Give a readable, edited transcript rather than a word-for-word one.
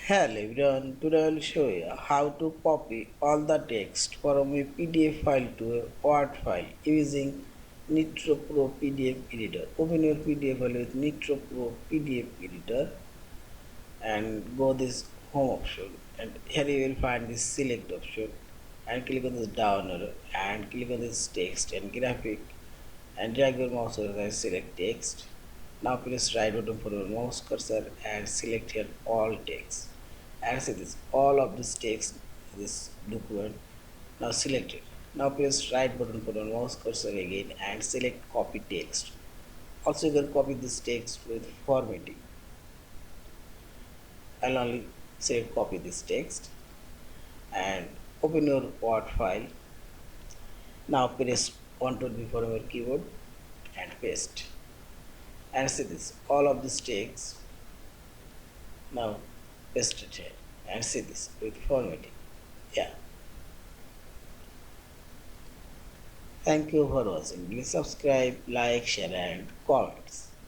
Hello everyone, today I will show you how to copy all the text from a PDF file to a Word file using Nitro Pro PDF Editor. Open your PDF file with Nitro Pro PDF Editor and go this home option, and here you will find this select option and click on this down arrow and click on this text and graphic and drag your mouse over and select text. Now press right button for your mouse cursor and select here all text and see this all of this text this document now select it. Now press right button for your mouse cursor again and select copy text. Also you can copy this text with formatting. I'll only say copy this text and open your Word file. Now press Ctrl B from your keyboard and paste. And see this all of this text now paste it here and see this with formatting. Yeah. Thank you for watching. Please subscribe, like, share and comments.